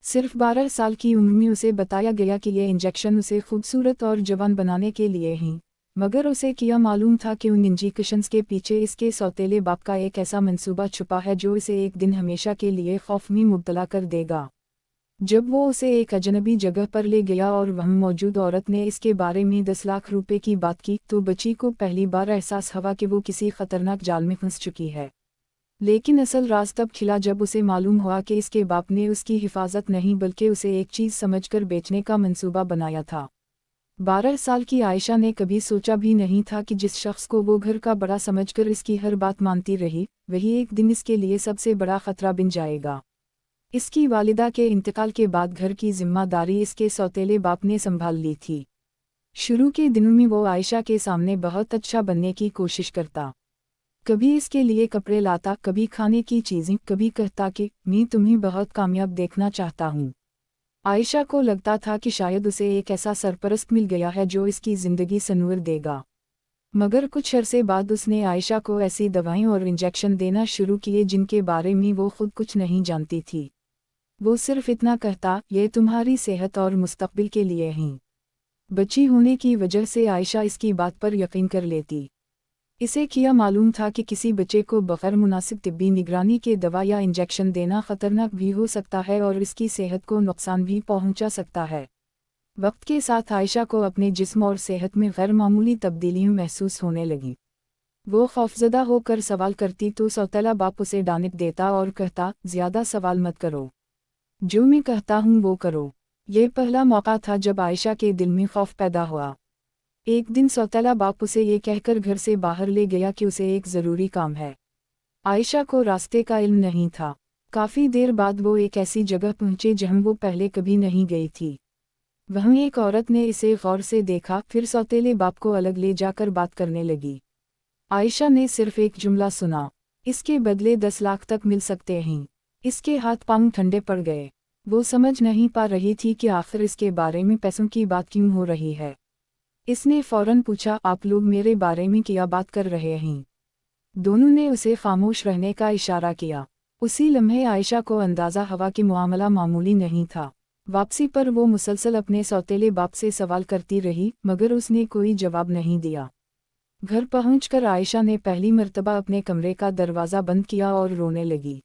सिर्फ 12 साल की उम्र में उसे बताया गया कि ये इंजेक्शन उसे खूबसूरत और जवान बनाने के लिए ही, मगर उसे क्या मालूम था कि उन इंजेक्शंस के पीछे इसके सौतेले बाप का एक ऐसा मंसूबा छुपा है जो इसे एक दिन हमेशा के लिए खौफ में मुब्तला कर देगा। जब वो उसे एक अजनबी जगह पर ले गया और वहाँ मौजूद औरत ने इसके बारे में 10 लाख रुपए की बात की, तो बच्ची को पहली बार एहसास हुआ कि वो किसी खतरनाक जाल में फंस चुकी है। लेकिन असल राज तब खिला जब उसे मालूम हुआ कि इसके बाप ने उसकी हिफाजत नहीं बल्कि उसे एक चीज़ समझकर बेचने का मंसूबा बनाया था। 12 साल की आयशा ने कभी सोचा भी नहीं था कि जिस शख्स को वो घर का बड़ा समझकर इसकी हर बात मानती रही, वही एक दिन इसके लिए सबसे बड़ा खतरा बन जाएगा। इसकी वालिदा के इंतकाल के बाद घर की जिम्मेदारी इसके सौतेले बाप ने संभाल ली थी। शुरू के दिनों में वो आयशा के सामने बहुत अच्छा बनने की कोशिश करता। कभी इसके लिए कपड़े लाता, कभी खाने की चीज़ें, कभी कहता कि मैं तुम्हें बहुत कामयाब देखना चाहता हूँ। आयशा को लगता था कि शायद उसे एक ऐसा सरपरस्त मिल गया है जो इसकी ज़िंदगी संवर देगा। मगर कुछ अरसे बाद उसने आयशा को ऐसी दवाएं और इंजेक्शन देना शुरू किए जिनके बारे में वो खुद कुछ नहीं जानती थी। वो सिर्फ इतना कहता, ये तुम्हारी सेहत और मुस्तकबिल के लिए हैं। बच्ची होने की वजह से आयशा इसकी बात पर यकीन कर लेती। इसे क्या मालूम था कि किसी बच्चे को बग़ैर मुनासिब तिब्बी निगरानी के दवा या इंजेक्शन देना ख़तरनाक भी हो सकता है और इसकी सेहत को नुकसान भी पहुंचा सकता है। वक्त के साथ आयशा को अपने जिस्म और सेहत में गैर मामूली तब्दीलियाँ महसूस होने लगीं। वो खौफजदा होकर सवाल करती तो सौतेला बाप उसे डांट देता और कहता, ज़्यादा सवाल मत करो, जो मैं कहता हूँ वो करो। ये पहला मौका था जब आयशा के दिल में खौफ पैदा हुआ। एक दिन सौतेला बाप उसे ये कहकर घर से बाहर ले गया कि उसे एक ज़रूरी काम है। आयशा को रास्ते का इल्म नहीं था। काफ़ी देर बाद वो एक ऐसी जगह पहुँचे जहाँ वो पहले कभी नहीं गई थी। वहाँ एक औरत ने इसे गौर से देखा, फिर सौतेले बाप को अलग ले जाकर बात करने लगी। आयशा ने सिर्फ एक जुमला सुना, इसके बदले 10 लाख तक मिल सकते हैं। इसके हाथ पांव ठंडे पड़ गए। वो समझ नहीं पा रही थी कि आखिर इसके बारे में पैसों की बात क्यों हो रही है। इसने फौरन पूछा, आप लोग मेरे बारे में क्या बात कर रहे हैं? दोनों ने उसे खामोश रहने का इशारा किया। उसी लम्हे आयशा को अंदाज़ा हुआ कि मामला मामूली नहीं था। वापसी पर वो मुसलसल अपने सौतेले बाप से सवाल करती रही, मगर उसने कोई जवाब नहीं दिया। घर पहुंचकर आयशा ने पहली मर्तबा अपने कमरे का दरवाज़ा बंद किया और रोने लगी।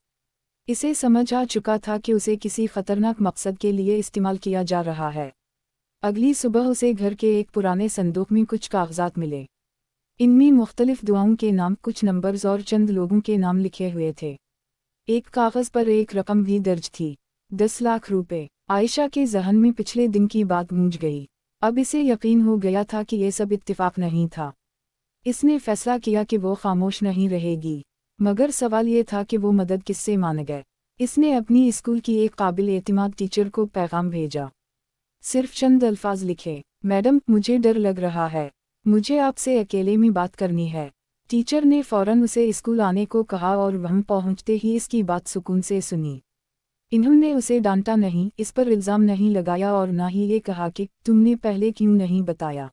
इसे समझ आ चुका था कि उसे किसी खतरनाक मकसद के लिए इस्तेमाल किया जा रहा है। अगली सुबह उसे घर के एक पुराने संदूक में कुछ कागजात मिले। इनमें मुख्तलिफ दुआओं के नाम, कुछ नंबर्स और चंद लोगों के नाम लिखे हुए थे। एक कागज़ पर एक रकम भी दर्ज थी, 10 लाख रुपए। आयशा के जहन में पिछले दिन की बात गूंज गई। अब इसे यकीन हो गया था कि ये सब इत्तिफाक नहीं था। इसने फैसला किया कि वो खामोश नहीं रहेगी, मगर सवाल ये था कि वो मदद किससे मांगे। इसने अपनी स्कूल की एक काबिल एतिमाद टीचर को पैगाम भेजा। सिर्फ चंद अल्फाज लिखे, मैडम मुझे डर लग रहा है, मुझे आपसे अकेले में बात करनी है। टीचर ने फौरन उसे स्कूल आने को कहा और वहाँ पहुँचते ही इसकी बात सुकून से सुनी। इन्होंने उसे डांटा नहीं, इस पर इल्ज़ाम नहीं लगाया और ना ही ये कहा कि तुमने पहले क्यों नहीं बताया।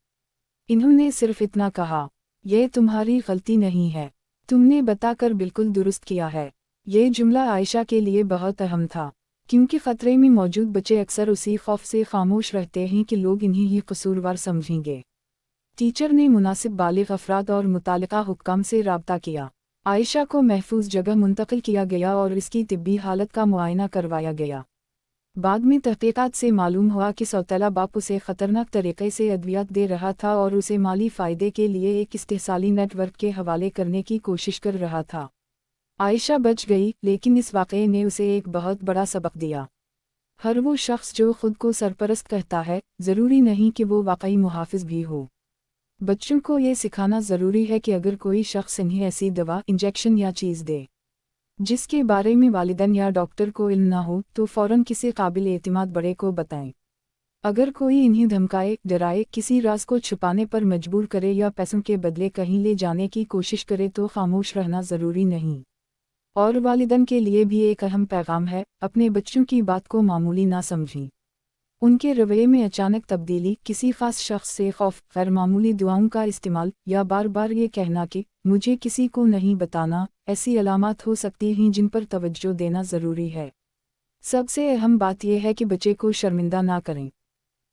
इन्होंने सिर्फ इतना कहा, यह तुम्हारी गलती नहीं है, तुमने बताकर बिल्कुल दुरुस्त किया है। ये जुमला आयशा के लिए बहुत अहम था, क्योंकि ख़तरे में मौजूद बच्चे अक्सर उसी खौफ से खामोश रहते हैं कि लोग इन्हें ही कसूरवार समझेंगे। टीचर ने मुनासिब बालिग अफराद और मुतालिका हुक्काम से राब्ता किया। आयशा को महफूज जगह मुंतकिल किया गया और इसकी तिब्बी हालत का मुआयना करवाया गया। बाद में तहक़ीक़ात से मालूम हुआ कि सौतेला बाप उसे ख़तरनाक तरीक़े से अद्वियात दे रहा था और उसे माली फ़ायदे के लिए एक इस्तेहसाली नेटवर्क के हवाले करने की कोशिश कर रहा था। आयशा बच गई, लेकिन इस वाक़ये ने उसे एक बहुत बड़ा सबक दिया। हर वो शख्स जो खुद को सरपरस्त कहता है, ज़रूरी नहीं कि वो वाकई मुहाफ़िज़ भी हो। बच्चों को ये सिखाना ज़रूरी है कि अगर कोई शख्स इन्हें ऐसी दवा, इंजेक्शन या चीज़ दे जिसके बारे में वालिदैन या डॉक्टर को इल्म ना हो, तो फ़ौरन किसी काबिल एतिमाद बड़े को बताएं। अगर कोई इन्हें धमकाए, डराए, किसी राज को छुपाने पर मजबूर करे या पैसों के बदले कहीं ले जाने की कोशिश करे तो खामोश रहना ज़रूरी नहीं। और वालिदैन के लिए भी एक अहम पैगाम है, अपने बच्चों की बात को मामूली ना समझें। उनके रवैये में अचानक तब्दीली, किसी ख़ास शख्स से खौफ, गैर मामूली दुआओं का इस्तेमाल या बार बार ये कहना कि मुझे किसी को नहीं बताना, ऐसी अलामात हो सकती हैं जिन पर तवज्जो देना ज़रूरी है। سب سے اہم بات یہ ہے کہ بچے کو شرمندہ نہ کریں۔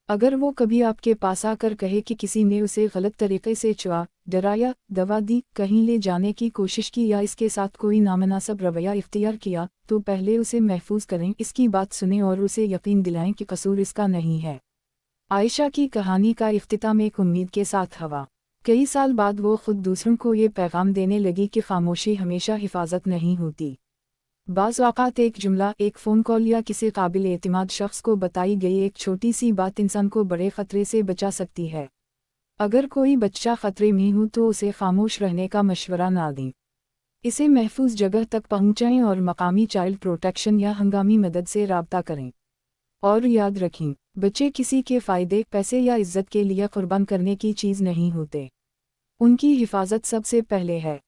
اگر وہ کبھی آپ کے پاس آ کر کہے کہ کسی نے اسے غلط طریقے سے چھوا، ڈرایا، دوا دی، کہیں لے جانے کی کوشش کی یا اس کے ساتھ کوئی نامناسب رویہ اختیار کیا، تو پہلے اسے محفوظ کریں، اس کی بات سنیں اور اسے یقین دلائیں کہ قصور اس کا نہیں ہے۔ عائشہ کی کہانی کا اختتام ایک امید کے ساتھ ہوا۔ کئی سال بعد وہ خود دوسروں کو یہ پیغام دینے لگی کہ خاموشی ہمیشہ حفاظت نہیں ہوتی۔ بعض اوقات ایک جملہ، ایک فون کال یا کسی قابل اعتماد شخص کو بتائی گئی ایک چھوٹی سی بات انسان کو بڑے خطرے سے بچا سکتی ہے۔ اگر کوئی بچہ خطرے میں ہو تو اسے خاموش رہنے کا مشورہ نہ دیں۔ اسے محفوظ جگہ تک پہنچائیں اور مقامی چائلڈ پروٹیکشن یا ہنگامی مدد سے رابطہ کریں۔ اور یاد رکھیں، بچے کسی کے فائدے، پیسے یا عزت کے لیے قربان کرنے کی چیز نہیں ہوتے۔ ان کی حفاظت سب سے پہلے ہے۔